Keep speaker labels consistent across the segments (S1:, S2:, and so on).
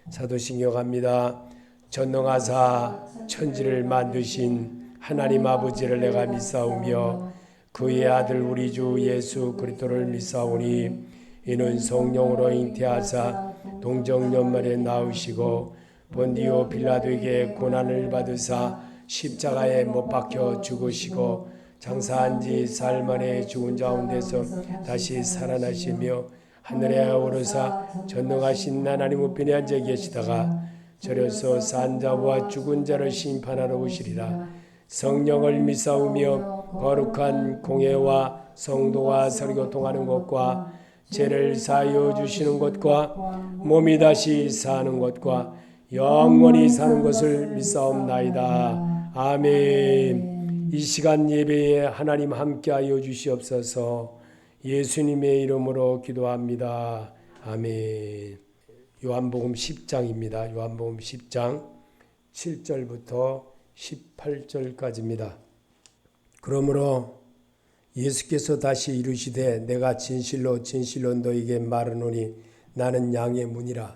S1: 사도신경합니다. 전능하사 천지를 만드신 하나님 아버지를 내가 믿사오며 그의 아들 우리 주 예수 그리스도를 믿사오니 이는 성령으로 잉태하사 동정연말에 나으시고 본디오 빌라도에게 고난을 받으사 십자가에 못 박혀 죽으시고 장사한 지 사흘 만에 죽은 가운데서 다시 살아나시며 하늘에 오르사 전능하신 하나님 우편에 앉아 계시다가 저려서 산 자와 죽은 자를 심판하러 오시리라. 성령을 믿사오며 거룩한 공예와 성도와 설교통하는 것과 죄를 사하여 주시는 것과 몸이 다시 사는 것과 영원히 사는 것을 믿사옵나이다. 아멘. 이 시간 예배에 하나님 함께하여 주시옵소서. 예수님의 이름으로 기도합니다. 아멘. 요한복음 10장입니다. 요한복음 10장 7절부터 18절까지입니다. 그러므로 예수께서 다시 이르시되 내가 진실로 진실로 너희에게 말하노니 나는 양의 문이라.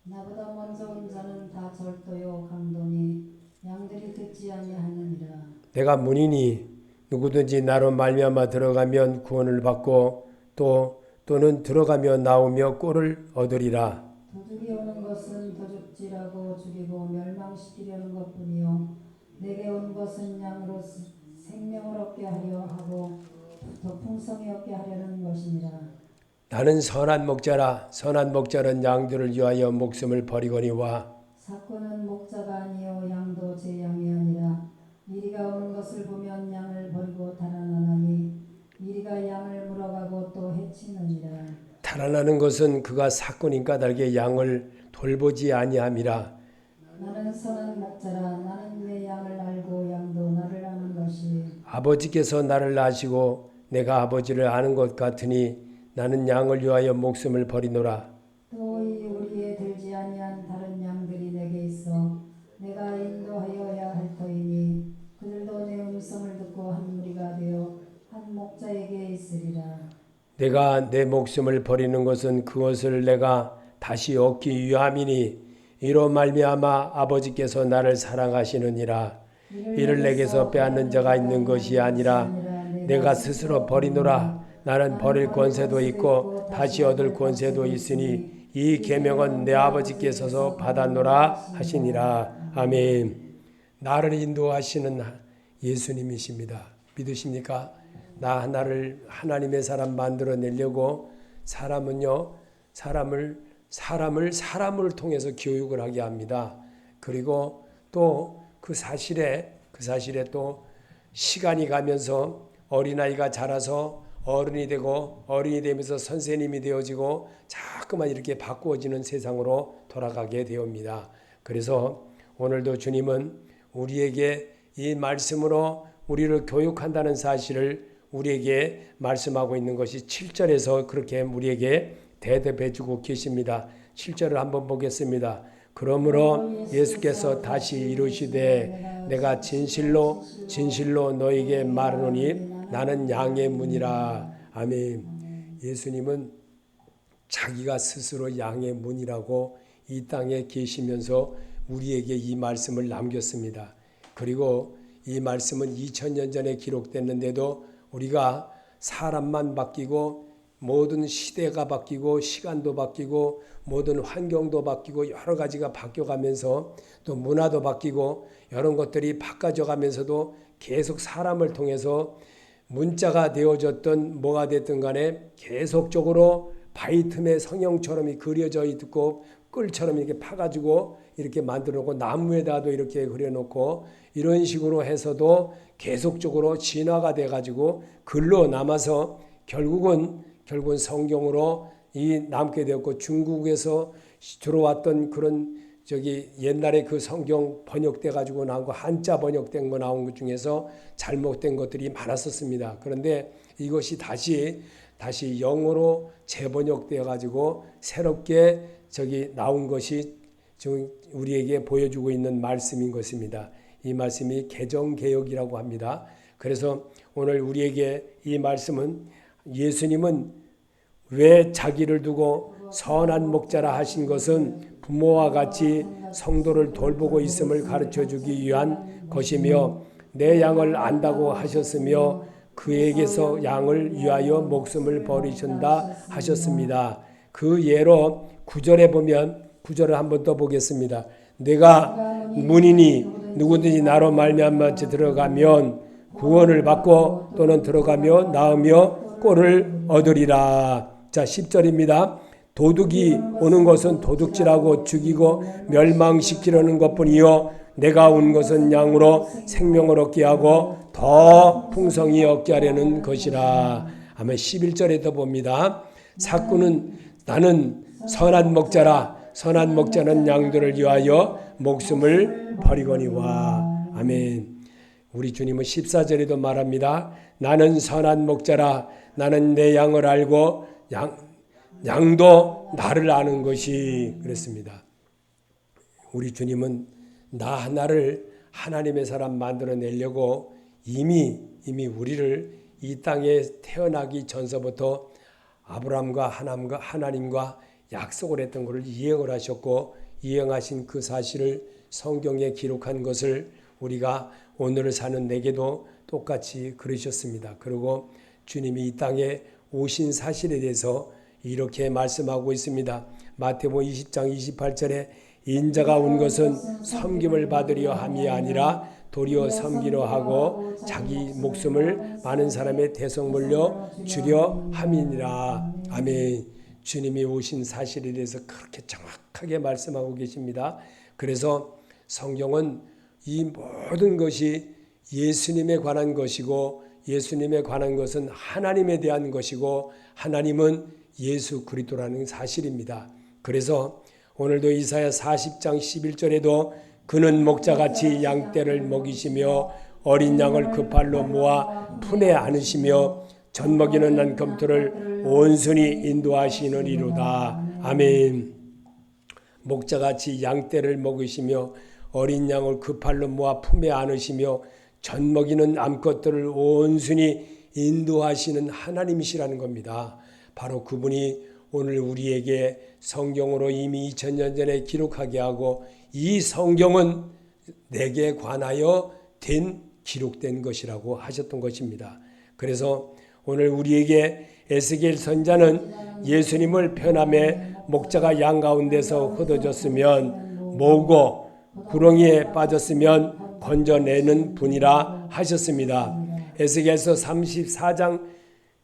S2: 나보다 먼저 온 자는 다 절도요 강도니 양들이 듣지 아니하느니라. 내가
S1: 문이니 누구든지 나로 말미암아 들어가면 구원을 받고 또는 들어가며 나오며 꼴을 얻으리라.
S2: 도둑이 오는 것은 도둑질하고 죽이고 멸망시키려는 것뿐이요 내게 온 것은 양으로 생명을 얻게 하려 하고 더 풍성히 얻게 하려는 것이니라.
S1: 나는 선한 목자라. 선한 목자는 양들을 위하여 목숨을 버리거니와
S2: 사꾼은 목자가 아니요 양도 제 양이 아니라 이리가 오는 것을 보면 양을 버리고 달아나나니 이리가 양을 물어가고 또 해치느니라.
S1: 달아나는 것은 그가 사꾼인 까닭에 양을 돌보지 아니함이라.
S2: 나는 선한 목자라. 나는 내 양을 알고 양도 나를 아는 것이
S1: 아버지께서 나를 아시고 내가 아버지를 아는 것 같으니 나는 양을 위하여 목숨을 버리노라.
S2: 또 이 우리에 들지 아니한 다른 양들이 내게 있어 내가 인도하여야 할 터이니 그들도 내 음성을 듣고 한 무리가 되어 한 목자에게 있으리라.
S1: 내가 내 목숨을 버리는 것은 그것을 내가 다시 얻기 위함이니 이로 말미암아 아버지께서 나를 사랑하시느니라. 이를 내게서 빼앗는 자가 있는 것이 아니라 내가 스스로 버리노라. 나는 버릴 권세도 있고 다시 얻을 권세도 있으니 이 계명은 내 아버지께서 받았노라 하시니라. 아멘. 나를 인도하시는 예수님이십니다. 믿으십니까? 나 하나를 하나님의 사람 만들어내려고 사람은요, 사람을 통해서 교육을 하게 합니다. 그리고 또 그 사실에 또 시간이 가면서 어린아이가 자라서 어른이 되고 어른이 되면서 선생님이 되어지고 자꾸만 이렇게 바꾸어지는 세상으로 돌아가게 되옵니다. 그래서 오늘도 주님은 우리에게 이 말씀으로 우리를 교육한다는 사실을 우리에게 말씀하고 있는 것이 7절에서 그렇게 우리에게 대답해 주고 계십니다. 7절을 한번 보겠습니다. 그러므로 예수께서 다시 이르시되 내가 진실로 진실로 너에게 말하노니 나는 양의 문이라. 아멘. 예수님은 자기가 스스로 양의 문이라고 이 땅에 계시면서 우리에게 이 말씀을 남겼습니다. 그리고 이 말씀은 2000년 전에 기록됐는데도 우리가 사람만 바뀌고 모든 시대가 바뀌고 시간도 바뀌고 모든 환경도 바뀌고 여러 가지가 바뀌어가면서 또 문화도 바뀌고 이런 것들이 바꿔져 가면서도 계속 사람을 통해서 문자가 되어졌던 뭐가 됐든 간에 계속적으로 바위 틈에 성형처럼 그려져 있고 끌처럼 이렇게 파가지고 이렇게 만들어 놓고 나무에다도 이렇게 그려놓고 이런 식으로 해서도 계속적으로 진화가 돼가지고 글로 남아서 결국은 성경으로 이 남게 되었고 중국에서 들어왔던 그런 옛날에 그 성경 번역돼 가지고 나온 거 한자 번역된 거 나온 것 중에서 잘못된 것들이 많았었습니다. 그런데 이것이 다시 영어로 재번역되어 가지고 새롭게 나온 것이 지금 우리에게 보여주고 있는 말씀인 것입니다. 이 말씀이 개정개혁이라고 합니다. 그래서 오늘 우리에게 이 말씀은 예수님은 왜 자기를 두고 선한 목자라 하신 것은 부모와 같이 성도를 돌보고 있음을 가르쳐주기 위한 것이며 내 양을 안다고 하셨으며 그에게서 양을 위하여 목숨을 버리신다 하셨습니다. 그 예로 9절에 보면 9절을 한번 더 보겠습니다. 내가 문이니 누구든지 나로 말미암아 들어가면 구원을 받고 또는 들어가며 나으며 꼴을 얻으리라. 자 10절입니다. 도둑이 오는 것은 도둑질하고 죽이고 멸망시키려는 것뿐이요 내가 온 것은 양으로 생명을 얻게 하고 더 풍성히 얻게 하려는 것이라. 아멘. 11절에 봅니다. 사꾼은 나는 선한 목자라. 선한 목자는 양들을 위하여 목숨을 버리거니와. 아멘. 우리 주님은 14절에도 말합니다. 나는 선한 목자라. 나는 내 양을 알고 양도 나를 아는 것이 그랬습니다. 우리 주님은 나 하나를 하나님의 사람 만들어내려고 이미 우리를 이 땅에 태어나기 전서부터 아브라함과 하나님과 약속을 했던 것을 이행을 하셨고 이행하신 그 사실을 성경에 기록한 것을 우리가 오늘을 사는 내게도 똑같이 그러셨습니다. 그리고 주님이 이 땅에 오신 사실에 대해서 이렇게 말씀하고 있습니다. 마태복음 20장 28절에 인자가 온 것은 섬김을 받으려 함이 아니라 도리어 섬기려 하고 자기 목숨을 많은 사람의 대성물로 주려 함이니라. 아멘. 주님이 오신 사실에 대해서 그렇게 정확하게 말씀하고 계십니다. 그래서 성경은 이 모든 것이 예수님에 관한 것이고 예수님에 관한 것은 하나님에 대한 것이고 하나님은 예수 그리스도라는 사실입니다. 그래서 오늘도 이사야 40장 11절에도 그는 목자같이 양떼를 먹이시며 어린 양을 그 팔로 모아 품에 안으시며 젖먹이는 난 검토를 온순히 인도하시느니로다. 아멘. 목자같이 양떼를 먹이시며 어린 양을 그 팔로 모아 품에 안으시며 젖먹이는 암컷들을 온순히 인도하시는 하나님이시라는 겁니다. 바로 그분이 오늘 우리에게 성경으로 이미 2000년 전에 기록하게 하고 이 성경은 내게 관하여 기록된 것이라고 하셨던 것입니다. 그래서 오늘 우리에게 에스겔 선자는 예수님을 편함에 목자가 양 가운데서 흩어졌으면 모으고 구렁이에 빠졌으면 건져내는 분이라 하셨습니다. 에스겔서 34장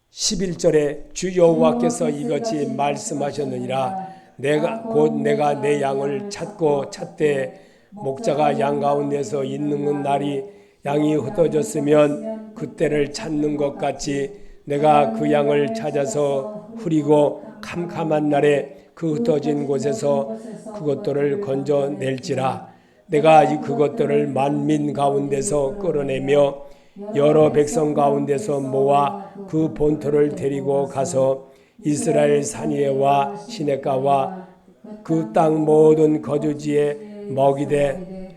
S1: 11절에 주 여호와께서 이같이 말씀하셨느니라. 내가 내 양을 찾되 목자가 양 가운데서 있는 날이 양이 흩어졌으면 그때를 찾는 것 같이 내가 그 양을 찾아서 흐리고 캄캄한 날에 그 흩어진 곳에서 그것들을 건져낼지라. 내가 그것들을 만민 가운데서 끌어내며 여러 백성 가운데서 모아 그 본토를 데리고 가서 이스라엘 산 위에와 시냇가와 그 땅 모든 거주지에 먹이되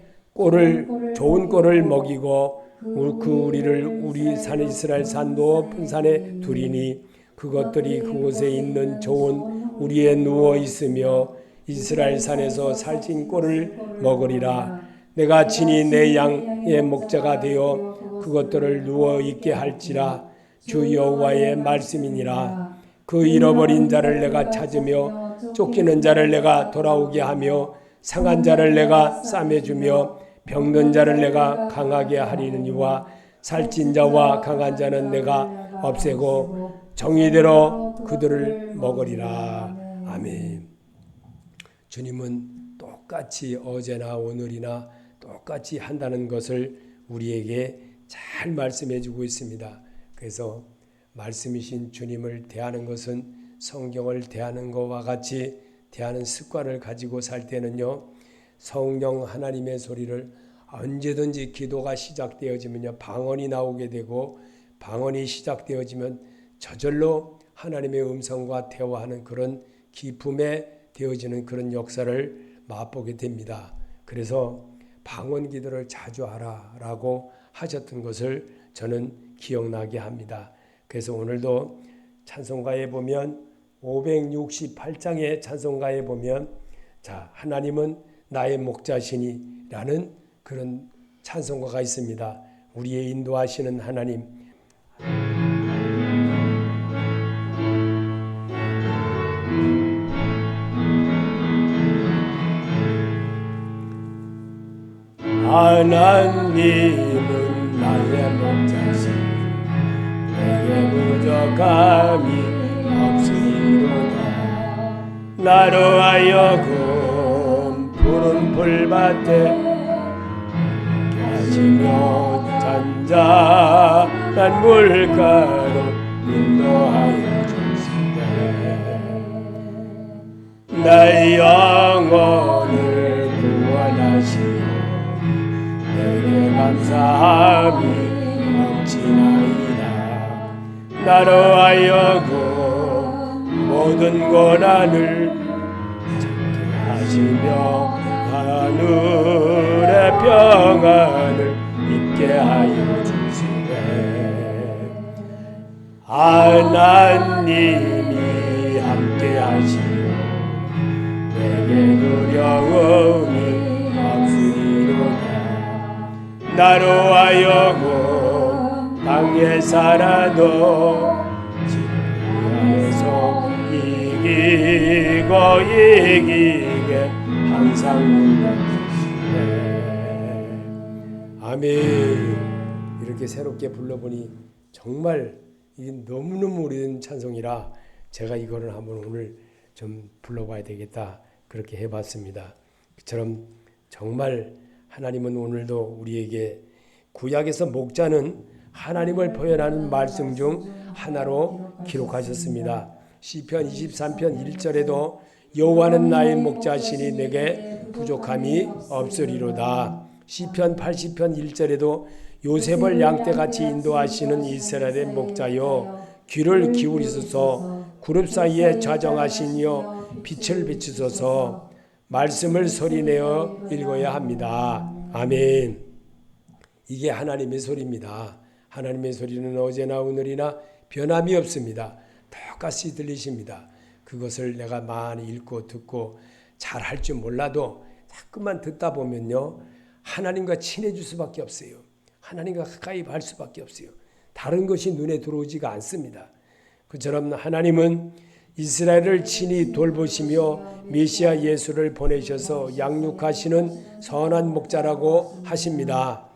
S1: 좋은 꼴을 먹이고 우리 산 이스라엘 산 높은 산에 두리니 그것들이 그곳에 있는 좋은 우리에 누워 있으며 이스라엘 산에서 살찐 꼴을 먹으리라. 내가 친히 내 양의 목자가 되어 그것들을 누워 있게 할지라. 주 여호와의 말씀이니라. 그 잃어버린 자를 내가 찾으며 쫓기는 자를 내가 돌아오게 하며 상한 자를 내가 싸매주며 병든 자를 내가 강하게 하리니와 살찐 자와 강한 자는 내가 없애고 정의대로 그들을 먹으리라. 아멘. 주님은 똑같이 어제나 오늘이나 똑같이 한다는 것을 우리에게 잘 말씀해 주고 있습니다. 그래서 말씀이신 주님을 대하는 것은 성경을 대하는 것과 같이 대하는 습관을 가지고 살 때는요, 성령 하나님의 소리를 언제든지 기도가 시작되어지면요, 방언이 나오게 되고 방언이 시작되어지면 저절로 하나님의 음성과 대화하는 그런 기쁨에 되어지는 그런 역사를 맛보게 됩니다. 그래서 방언 기도를 자주 하라라고 하셨던 것을 저는 기억나게 합니다. 그래서 오늘도 찬송가에 보면 568장의 찬송가에 보면 자, 하나님은 나의 목자시니라는 그런 찬송가가 있습니다. 우리의 인도하시는 하나님. 하나님은 나의 목자시니 내게 부족함이 없으리로다. 나로 하여금 푸른 풀밭에 가시며 잔잔한 물가로 인도하여 주시네. 나의 영혼을 구원하시오 내게 감사함이 넘치나이다. 나로 하여금 모든 고난을 참게 하시며 하늘의 평안을 입게 하여 주시네. 하나님이 함께 하시오 내게 두려움이 없으리로다. 나로 하여금 땅에 살아도 지면에서 이기고 이기게 항상 물러주시네. 아멘. 이렇게 새롭게 불러보니 정말 이게 너무너무 오래된 찬송이라 제가 이거를 한번 오늘 좀 불러봐야 되겠다 그렇게 해봤습니다. 그처럼 정말 하나님은 오늘도 우리에게 구약에서 목자는 하나님을 표현하는 말씀 중 하나로 기록하셨습니다. 시편 23편 1절에도 여호와는 나의 목자시니 내게 부족함이 없으리로다. 시편 80편 1절에도 요셉을 양떼같이 인도하시는 이스라엘의 목자여 귀를 기울이소서. 구름 사이에 좌정하시니여 빛을 비추소서. 말씀을 소리내어 읽어야 합니다. 아멘. 이게 하나님의 소리입니다. 하나님의 소리는 어제나 오늘이나 변함이 없습니다. 똑같이 들리십니다. 그것을 내가 많이 읽고 듣고 잘 할 줄 몰라도 자꾸만 듣다 보면요, 하나님과 친해질 수밖에 없어요. 하나님과 가까이 갈 수밖에 없어요. 다른 것이 눈에 들어오지가 않습니다. 그처럼 하나님은 이스라엘을 친히 돌보시며 메시아 예수를 보내셔서 양육하시는 선한 목자라고 하십니다.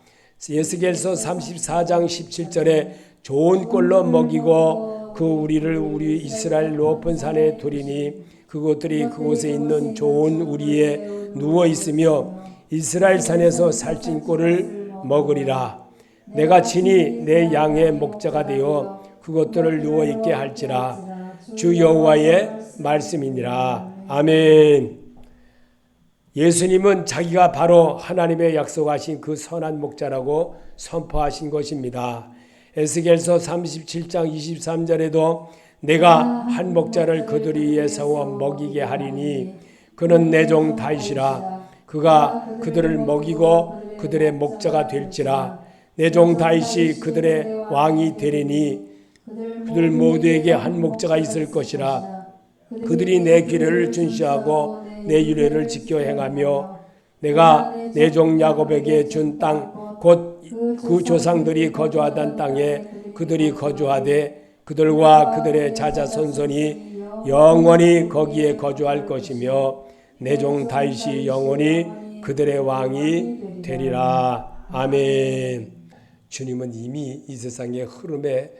S1: 에스겔서 34장 17절에 좋은 꼴로 먹이고 그 우리를 우리 이스라엘 높은 산에 두리니 그것들이 그곳에 있는 좋은 우리에 누워 있으며 이스라엘 산에서 살찐 꼴을 먹으리라. 내가 친히 내 양의 목자가 되어 그것들을 누워 있게 할지라. 주 여호와의 말씀이니라. 아멘. 예수님은 자기가 바로 하나님의 약속하신 그 선한 목자라고 선포하신 것입니다. 에스겔서 37장 23절에도 내가 한 목자를 그들이 위에 세워 먹이게 하리니 그는 내 종 다윗이라. 그가 그들을 먹이고 그들의 목자가 될지라. 내 종 다윗이 그들의 왕이 되리니 그들 모두에게 한 목자가 있을 것이라. 그들이 내 규례를 준시하고 내 유례를 지켜 행하며 내가 내 종 야곱에게 준 땅 곧 그 조상들이 거주하던 땅에 그들이 거주하되 그들과 그들의 자자손손이 영원히 거기에 거주할 것이며 내 종 다윗이 영원히 그들의 왕이 되리라. 아멘. 주님은 이미 이 세상의 흐름에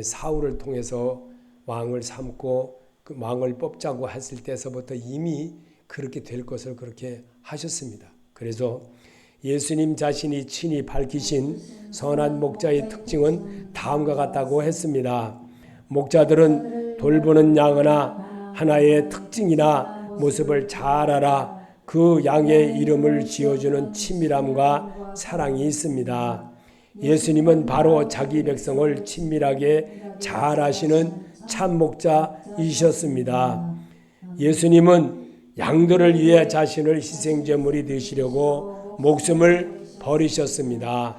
S1: 사울을 통해서 왕을 삼고 그 왕을 뽑자고 했을 때서부터 이미 그렇게 될 것을 그렇게 하셨습니다. 그래서 예수님 자신이 친히 밝히신 선한 목자의 특징은 다음과 같다고 했습니다. 목자들은 돌보는 양이나 하나의 특징이나 모습을 잘 알아 그 양의 이름을 지어주는 친밀함과 사랑이 있습니다. 예수님은 바로 자기 백성을 친밀하게 잘 아시는 참 목자이셨습니다. 예수님은 양들을 위해 자신을 희생제물이 되시려고 목숨을 버리셨습니다.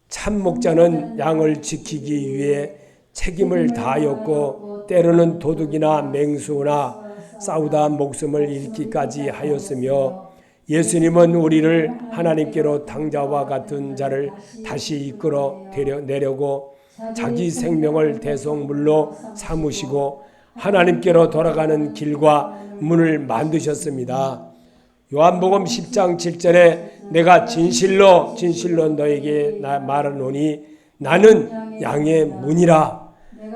S1: 참 목자는 양을 지키기 위해 책임을 다하였고 때로는 도둑이나 맹수나 싸우다 목숨을 잃기까지 하였으며 예수님은 우리를 하나님께로 탕자와 같은 자를 다시 이끌어 내려고 자기 생명을 대속물로 삼으시고 하나님께로 돌아가는 길과 문을 만드셨습니다. 요한복음 10장 7절에 내가 진실로 너에게 말하노니 나는 양의 문이라.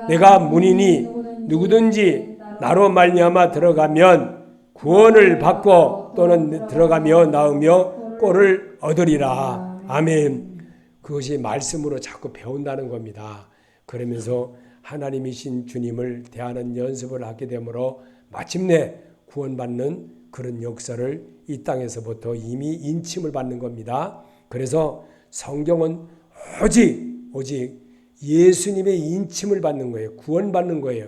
S1: 내가 문이니 누구든지 나로 말미암아 들어가면 구원을 받고 또는 들어가며 나오며 꼴을 얻으리라. 아멘. 그것이 말씀으로 자꾸 배운다는 겁니다. 그러면서 하나님이신 주님을 대하는 연습을 하게 되므로 마침내 구원받는 그런 역사를 이 땅에서부터 이미 인침을 받는 겁니다. 그래서 성경은 오직 예수님의 인침을 받는 거예요. 구원받는 거예요.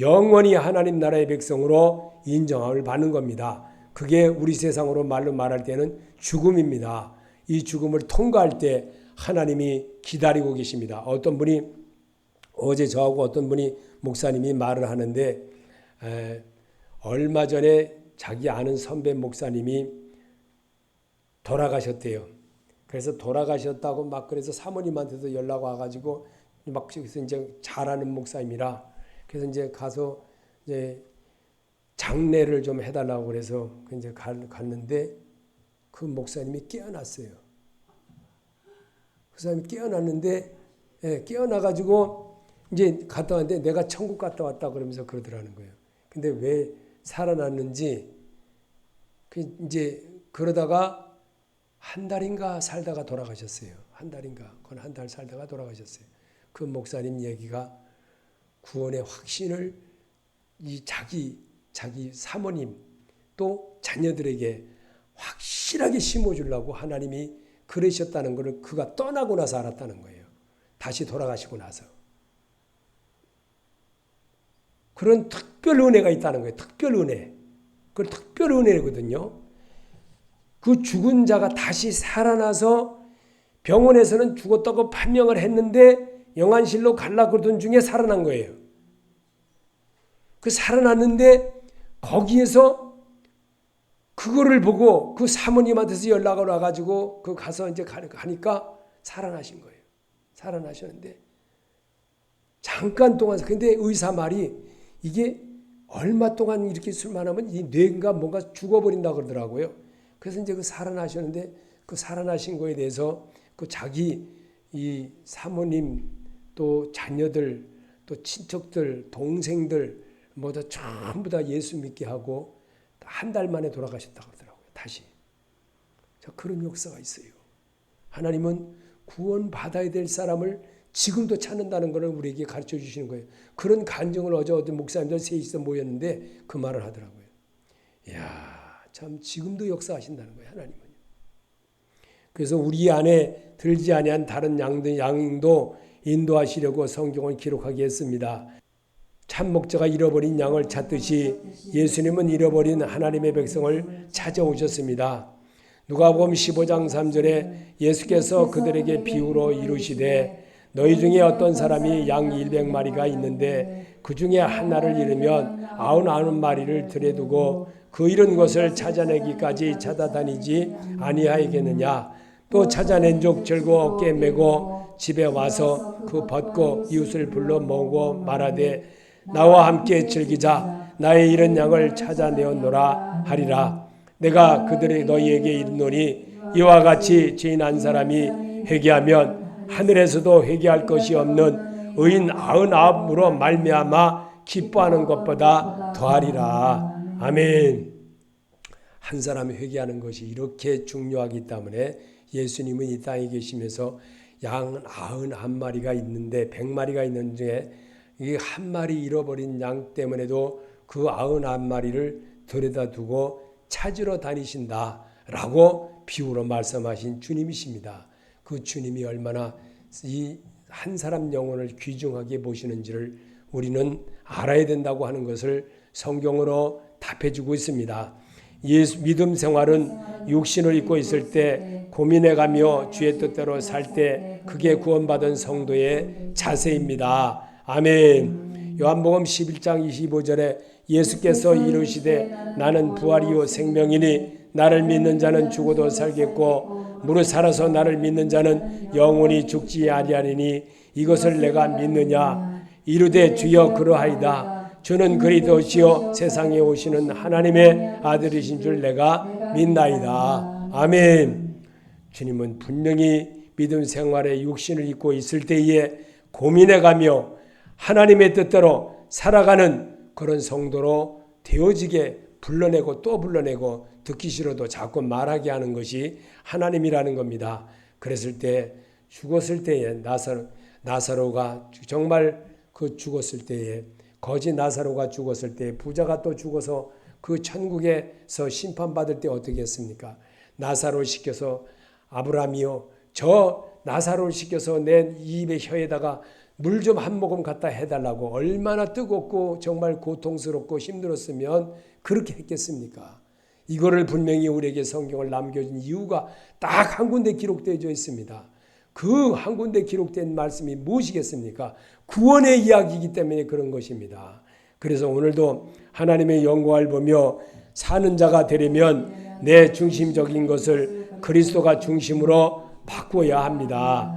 S1: 영원히 하나님 나라의 백성으로 인정함을 받는 겁니다. 그게 우리 세상으로 말로 말할 때는 죽음입니다. 이 죽음을 통과할 때 하나님이 기다리고 계십니다. 어떤 분이 어제 저하고 어떤 분이 목사님이 말을 하는데 얼마 전에 자기 아는 선배 목사님이 돌아가셨대요. 그래서 돌아가셨다고 막 그래서 사모님한테도 연락 와가지고 막 이제 잘하는 목사님이라 그래서 이제 가서 이제 장례를 좀 해달라고 그래서 이제 갔는데 그 목사님이 깨어났어요. 그 사람이 깨어났는데 깨어나가지고 이제 갔다 왔는데 내가 천국 갔다 왔다 그러면서 그러더라는 거예요. 근데 왜 살아났는지 이제 그러다가 한 달인가 살다가 돌아가셨어요. 한 달 살다가 돌아가셨어요. 그 목사님 얘기가 구원의 확신을 이 자기 사모님 또 자녀들에게 확실하게 심어주려고 하나님이 그러셨다는 것을 그가 떠나고 나서 알았다는 거예요. 다시 돌아가시고 나서. 그런 특별 은혜가 있다는 거예요. 특별 은혜. 그 특별 은혜거든요. 그 죽은 자가 다시 살아나서 병원에서는 죽었다고 판명을 했는데 영안실로 갈라 그러던 중에 살아난 거예요. 그 살아났는데 거기에서 그거를 보고 그 사모님한테서 연락을 와가지고 그 가서 이제 가니까 살아나신 거예요. 살아나셨는데 잠깐 동안 근데 의사 말이 이게 얼마 동안 이렇게 술만 하면 이 뇌가 뭔가 죽어버린다 그러더라고요. 그래서 이제 그 살아나셨는데 그 살아나신 거에 대해서 그 자기 이 사모님 또 자녀들 또 친척들 동생들 모두 전부 다 예수 믿게 하고 한 달 만에 돌아가셨다고 하더라고요. 다시. 자, 그런 역사가 있어요. 하나님은 구원받아야 될 사람을 지금도 찾는다는 것을 우리에게 가르쳐 주시는 거예요. 그런 간증을 어제 어떤 목사님들 셋이서 모였는데 그 말을 하더라고요. 이야, 참 지금도 역사하신다는 거예요. 하나님은. 그래서 우리 안에 들지 아니한 다른 양도 인도하시려고 성경을 기록하게 했습니다. 참 목자가 잃어버린 양을 찾듯이 예수님은 잃어버린 하나님의 백성을 찾아오셨습니다. 누가복음 15장 3절에 예수께서 그들에게 비유로 이르시되 너희 중에 어떤 사람이 양 100마리가 있는데 그 중에 하나를 잃으면 99마리를 들여두고 그 잃은 것을 찾아내기까지 찾아다니지 아니하겠느냐. 또 찾아낸 족 즐거워 어깨에 메고 집에 와서 그 벗고 이웃을 불러 모으고 말하되 나와 함께 즐기자. 나의 잃은 양을 찾아내었노라 하리라. 내가 너희에게 이르노니 이와 같이 죄인 한 사람이 회개하면 하늘에서도 회개할 것이 없는 의인 99으로 말미암아 기뻐하는 것보다 더하리라. 아멘. 한 사람이 회개하는 것이 이렇게 중요하기 때문에 예수님은 이 땅에 계시면서 양 91마리가 있는데 100마리가 있는 중에 이 한 마리 잃어버린 양 때문에도 그 99마리를 들여다 두고 찾으러 다니신다라고 비유로 말씀하신 주님이십니다. 그 주님이 얼마나 이 한 사람 영혼을 귀중하게 보시는지를 우리는 알아야 된다고 하는 것을 성경으로 답해주고 있습니다. 믿음 생활은 육신을 입고 있을 때 고민해가며 주의 뜻대로 살 때 그게 구원받은 성도의 자세입니다. 아멘. 요한복음 11장 25절에 예수께서 이르시되 나는 부활이요 생명이니 나를 믿는 자는 죽어도 살겠고 무릇 살아서 나를 믿는 자는 영원히 죽지 아니하리니 이것을 내가 믿느냐. 이르되 주여 그러하이다. 주는 그리스도시요 세상에 오시는 하나님의 아들이신 줄 내가 믿나이다. 아멘. 주님은 분명히 믿음 생활에 육신을 입고 있을 때에 고민해가며 하나님의 뜻대로 살아가는 그런 성도로 되어지게 불러내고 또 불러내고 듣기 싫어도 자꾸 말하게 하는 것이 하나님이라는 겁니다. 그랬을 때 죽었을 때에 나사로가 정말 그 죽었을 때에 거지 나사로가 죽었을 때 부자가 또 죽어서 그 천국에서 심판받을 때 어떻게 했습니까? 나사로 시켜서 아브라함이요 저 나사로를 시켜서 내 입의 혀에다가 물 좀 한 모금 갖다 해달라고 얼마나 뜨겁고 정말 고통스럽고 힘들었으면 그렇게 했겠습니까? 이거를 분명히 우리에게 성경을 남겨준 이유가 딱 한 군데 기록되어 있습니다. 그 한 군데 기록된 말씀이 무엇이겠습니까? 구원의 이야기이기 때문에 그런 것입니다. 그래서 오늘도 하나님의 영광을 보며 사는 자가 되려면 내 중심적인 것을 그리스도가 중심으로 바꾸어야 합니다.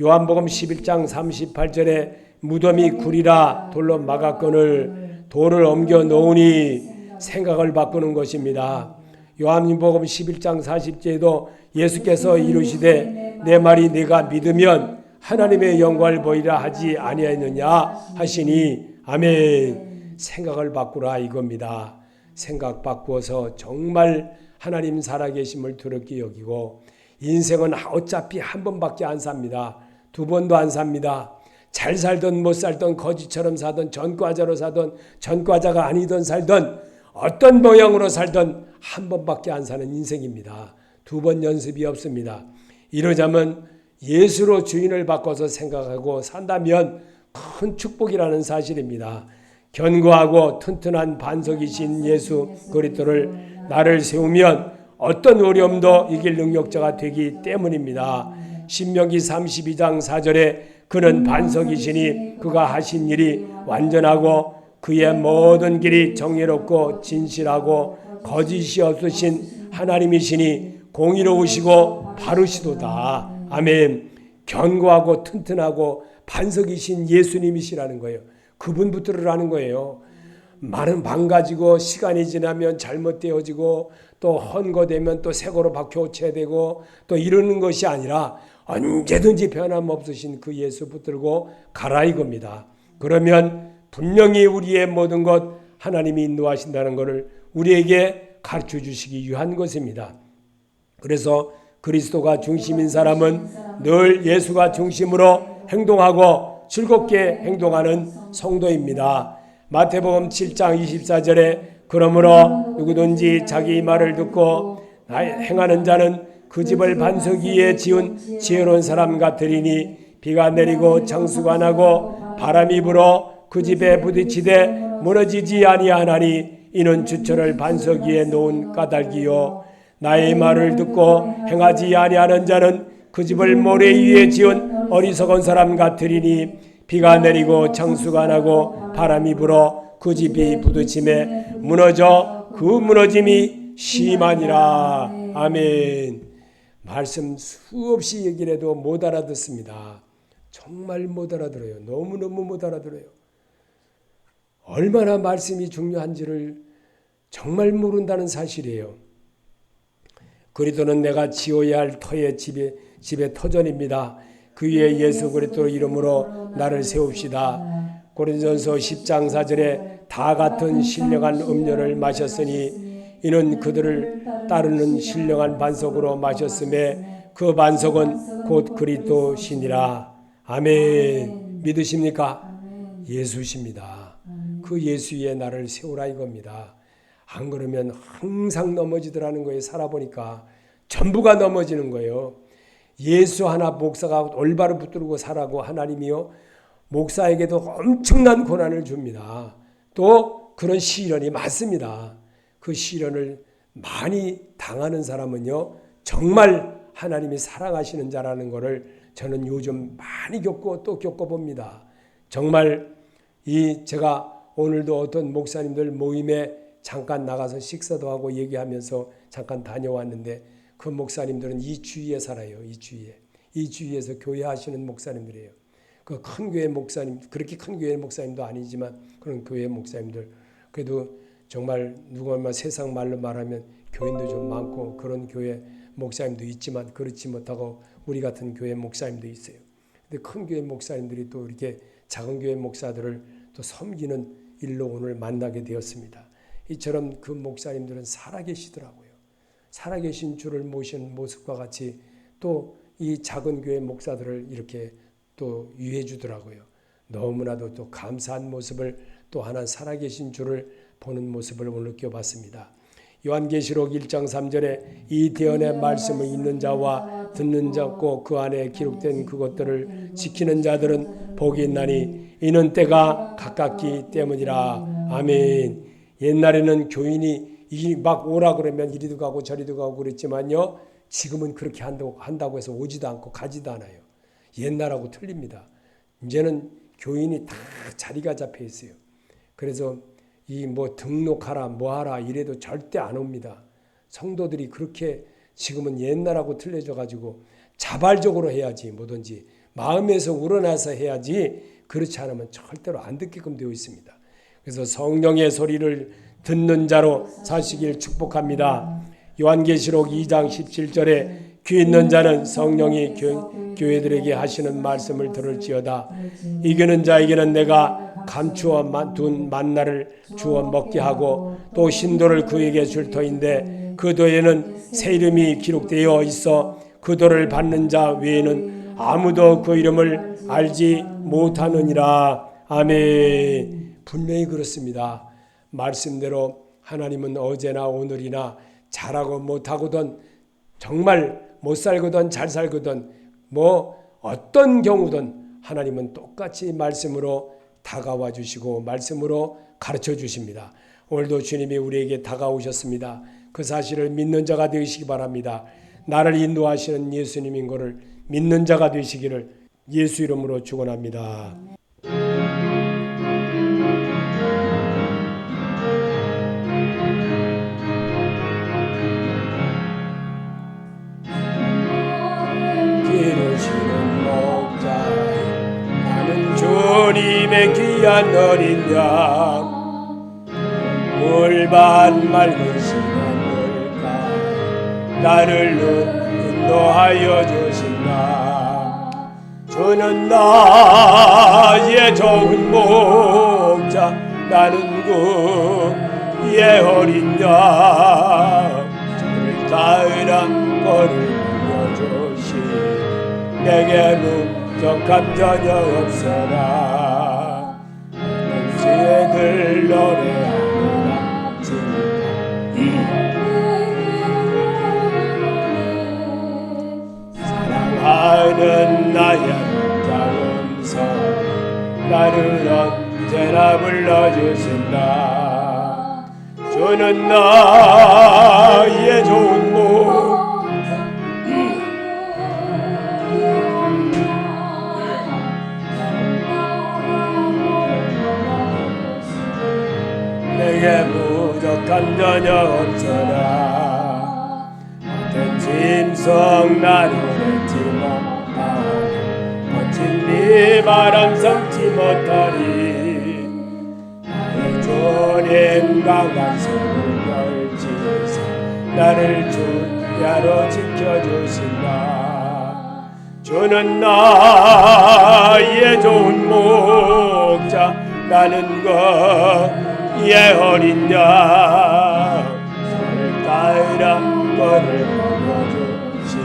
S1: 요한복음 11장 38절에 무덤이 구리라 돌로 막았거늘 돌을 옮겨 놓으니 생각을 바꾸는 것입니다. 요한복음 11장 40절에도 예수께서 이르시되 내 말이 네가 믿으면 하나님의 영광을 보이라 하지 아니하였느냐 하시니 아멘. 생각을 바꾸라 이겁니다. 생각 바꾸어서 정말 하나님 살아계심을 두렵게 여기고 인생은 어차피 한 번밖에 안 삽니다. 두 번도 안 삽니다. 잘 살든 못 살든 거지처럼 사든 전과자로 사든 전과자가 아니든 살든 어떤 모양으로 살든 한 번밖에 안 사는 인생입니다. 두 번 연습이 없습니다. 이러자면 예수로 주인을 바꿔서 생각하고 산다면 큰 축복이라는 사실입니다. 견고하고 튼튼한 반석이신 예수 그리스도를 나를 세우면 어떤 어려움도 이길 능력자가 되기 때문입니다. 신명기 32장 4절에 그는 반석이시니 그가 하신 일이 완전하고 그의 모든 길이 정의롭고 진실하고 거짓이 없으신 하나님이시니 공의로우시고 바르시도다. 아멘. 견고하고 튼튼하고 반석이신 예수님이시라는 거예요. 그분 붙들으라는 거예요. 많은 망가지고 시간이 지나면 잘못되어지고 또 헌거되면 또 새거로 바꿔쳐야 되고 또 이러는 것이 아니라 언제든지 변함없으신 그 예수 붙들고 가라 이겁니다. 그러면 분명히 우리의 모든 것 하나님이 인도하신다는 것을 우리에게 가르쳐 주시기 위한 것입니다. 그래서 그리스도가 중심인 사람은 늘 예수가 중심으로 행동하고 즐겁게 행동하는 성도입니다. 마태복음 7장 24절에 그러므로 누구든지 자기 말을 듣고 행하는 자는 그 집을 반석 위에 지은 지혜로운 사람 같으리니 비가 내리고 장수가 나고 바람이 불어 그 집에 부딪히되 무너지지 아니하나니 이는 주철을 반석 위에 놓은 까닭이요 나의 말을 듣고 행하지 아니하는 자는 그 집을 모래 위에 지은 어리석은 사람 같으리니 비가 내리고 장수가 나고 바람이 불어 그 집이 부딪힘에 무너져 그 무너짐이 심하니라. 아멘. 말씀 수없이 얘기를 해도 못 알아듣습니다. 정말 못 알아들어요. 너무너무 못 알아들어요. 얼마나 말씀이 중요한지를 정말 모른다는 사실이에요. 그리스도는 내가 지어야 할 터의 집의 터전입니다. 그 위에 예수 그리스도 이름으로 나를 세웁시다. 고린도전서 10장 4절에 다 같은 신령한 음료를 마셨으니 이는 그들을 따르는 신령한 반석으로 마셨음에 그 반석은 곧 그리스도시니라. 아멘. 믿으십니까? 예수십니다. 그 예수 위에 나를 세우라 이겁니다. 안 그러면 항상 넘어지더라는 거예요. 살아보니까 전부가 넘어지는 거예요. 예수 하나 목사가 올바로 붙들고 살라고 하나님이요 목사에게도 엄청난 고난을 줍니다. 또 그런 시련이 많습니다. 그 시련을 많이 당하는 사람은요 정말 하나님이 사랑하시는 자라는 것을 저는 요즘 많이 겪고 또 겪어봅니다. 정말 제가 오늘도 어떤 목사님들 모임에 잠깐 나가서 식사도 하고 얘기하면서 잠깐 다녀왔는데 그 목사님들은 이 주위에 살아요. 이 주위에서 교회하시는 목사님들이에요. 그 큰 교회 목사님, 그렇게 큰 교회 목사님도 아니지만 그런 교회 목사님들, 그래도 정말 누가 세상 말로 말하면 교인도 좀 많고 그런 교회 목사님도 있지만 그렇지 못하고 우리 같은 교회 목사님도 있어요. 근데 큰 교회 목사님들이 또 이렇게 작은 교회 목사들을 또 섬기는 일로 오늘 만나게 되었습니다. 이처럼 그 목사님들은 살아계시더라고요. 살아계신 주를 모시는 모습과 같이 또 이 작은 교회 목사들을 이렇게 또 유해 주더라고요. 너무나도 또 감사한 모습을 또 하나 살아계신 주를 보는 모습을 오늘 느껴봤습니다. 요한계시록 1장 3절에 이 대언의 말씀을 읽는 자와 듣는 자고 그 안에 기록된 그것들을 지키는 자들은 복이 있나니 이는 때가 가깝기 때문이라. 아멘. 옛날에는 교인이 막 오라 그러면 이리도 가고 저리도 가고 그랬지만요, 지금은 그렇게 한다고 해서 오지도 않고 가지도 않아요. 옛날하고 틀립니다. 이제는 교인이 다 자리가 잡혀 있어요. 그래서 이 뭐 등록하라 뭐하라 이래도 절대 안 옵니다. 성도들이 그렇게 지금은 옛날하고 틀려져 가지고 자발적으로 해야지, 뭐든지 마음에서 우러나서 해야지, 그렇지 않으면 절대로 안 듣게끔 되어 있습니다. 그래서 성령의 소리를 듣는 자로 사시길 축복합니다. 요한계시록 2장 17절에 귀 있는 자는 성령이 교회들에게 하시는 말씀을 들을지어다. 이기는 자에게는 내가 감추어 둔 만나를 주어 먹게 하고 또 신도를 그에게 줄 터인데 그 도에는 새 이름이 기록되어 있어 그 도를 받는 자 외에는 아무도 그 이름을 알지 못하느니라. 아멘. 분명히 그렇습니다. 말씀대로 하나님은 어제나 오늘이나 잘하고 못하거든, 정말 못 살거든 잘 살거든 뭐 어떤 경우든 하나님은 똑같이 말씀으로 다가와 주시고 말씀으로 가르쳐 주십니다. 오늘도 주님이 우리에게 다가오셨습니다. 그 사실을 믿는 자가 되시기 바랍니다. 나를 인도하시는 예수님인 것을 믿는 자가 되시기를 예수 이름으로 축원합니다. 기르시는 목자여 나는 주님의 귀한 어린 양 물반 맑은 시간 물가 나를 인도하여 주신다. 주는 나의 좋은 목자 나는 그의 어린 양 주를 따르라 거를 내게 무적함 전혀 없어라. 지혜들 노래하노라 사랑하는 나의 자음성 나를 언제나 불러주신다. 주는 나의 좋은 목 내게 부족한 전혀 없어라. 어떤 짐승 나를 얻지 못하고 거친 네 바람 삼지 못하리. 나의 주님 강한 손을 걸치사 나를 주야로 지켜주신다. 주는 나의 좋은 목자 나는 예 어린 양 손을 따라 거를 보여주시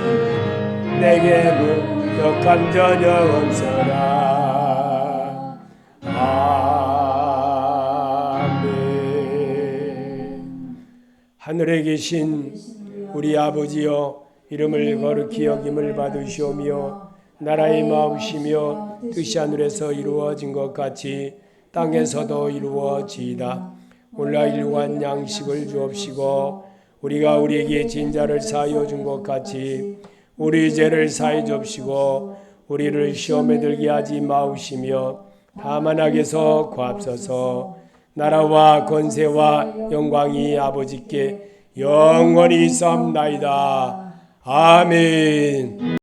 S1: 내게 무력함 전혀 없어라. 아멘. 하늘에 계신 우리 아버지여 이름을 거룩히 여김을 받으시오며 나라의 마음이시며 뜻이 하늘에서 이루어진 것 같이 땅에서도 이루어지이다. 오늘날 일용할 양식을 주옵시고 우리가 우리에게 진 자를 사하여 준 것 같이 우리 죄를 사해 줍시고 우리를 시험에 들게 하지 마시며 다만 악에서 구하옵소서. 나라와 권세와 영광이 아버지께 영원히 있사옵나이다. 아멘.